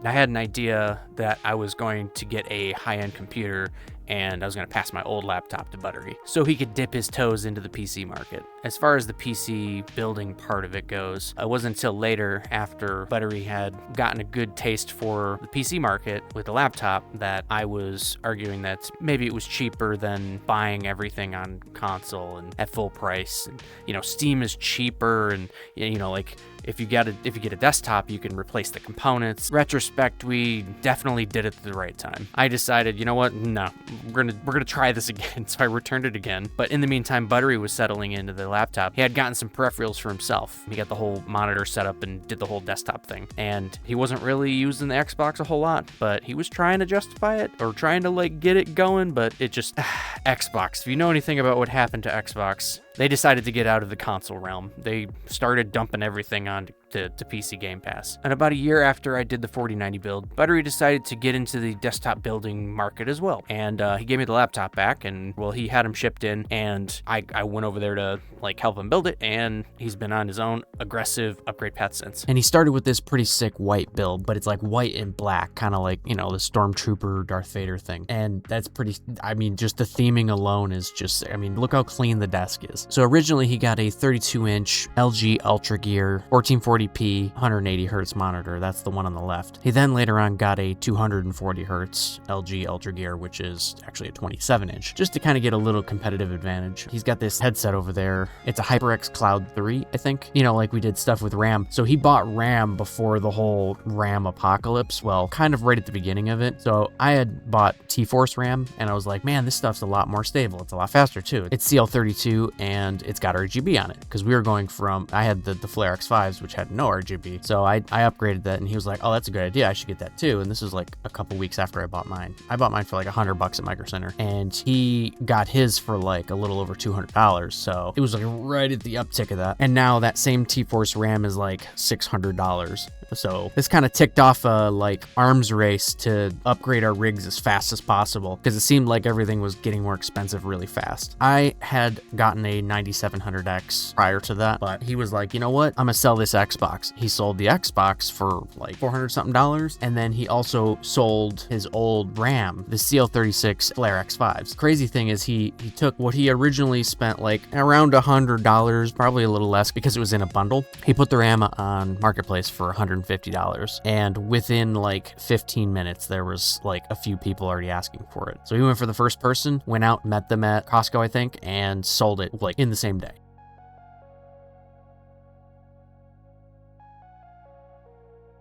I had an idea that I was going to get a high-end computer and I was going to pass my old laptop to Buttery so he could dip his toes into the PC market. As far as the PC building part of it goes, it wasn't until later, after Buttery had gotten a good taste for the PC market with the laptop, that I was arguing that maybe it was cheaper than buying everything on console and at full price. And, Steam is cheaper, and like, if you get a desktop, you can replace the components. Retrospect, we definitely did it at the right time. I decided, you know what? No, we're gonna try this again. So I returned it again. But in the meantime, Buttery was settling into the laptop. He had gotten some peripherals for himself. He got the whole monitor set up and did the whole desktop thing. And he wasn't really using the Xbox a whole lot, but he was trying to justify it or trying to get it going. But it just Xbox. If you know anything about what happened to Xbox, they decided to get out of the console realm. They started dumping everything on to PC Game Pass. And about a year after I did the 4090 build, Buttery decided to get into the desktop building market as well. And he gave me the laptop back, and he had him shipped in, and I went over there to help him build it, and he's been on his own aggressive upgrade path since. And he started with this pretty sick white build, but it's like white and black, kind of like, the Stormtrooper Darth Vader thing. And that's pretty, just the theming alone is just, look how clean the desk is. So originally he got a 32-inch LG Ultra Gear 1440p 180 hertz monitor. That's the one on the left. He then later on got a 240 hertz LG Ultra Gear, which is actually a 27-inch, just to kind of get a little competitive advantage. He's got this headset over there. It's a HyperX Cloud 3, I think. Like we did stuff with RAM. So he bought RAM before the whole RAM apocalypse. Well, kind of right at the beginning of it. So I had bought T-Force RAM, and I was like, man, this stuff's a lot more stable. It's a lot faster too. It's CL32, and it's got RGB on it, because we were going from, I had the Flare X5s, which had no RGB. So I upgraded that, and he was like, oh, that's a good idea. I should get that too. And this was like a couple weeks after I bought mine. I bought mine for like $100 at Micro Center, and he got his for like a little over $200. So it was like right at the uptick of that. And now that same T-Force RAM is like $600. So this kind of ticked off a arms race to upgrade our rigs as fast as possible, because it seemed like everything was getting more expensive really fast. I had gotten a 9700X prior to that, but he was like, you know what? I'm gonna sell this Xbox. He sold the Xbox for like $400 something, and then he also sold his old RAM, the CL36 Flare X5s. Crazy thing is he took what he originally spent like around $100, probably a little less because it was in a bundle. He put the RAM on Marketplace for $150, and within like 15 minutes there was like a few people already asking for it. So he went for the first person, went out, met them at Costco, I think, and sold it like in the same day.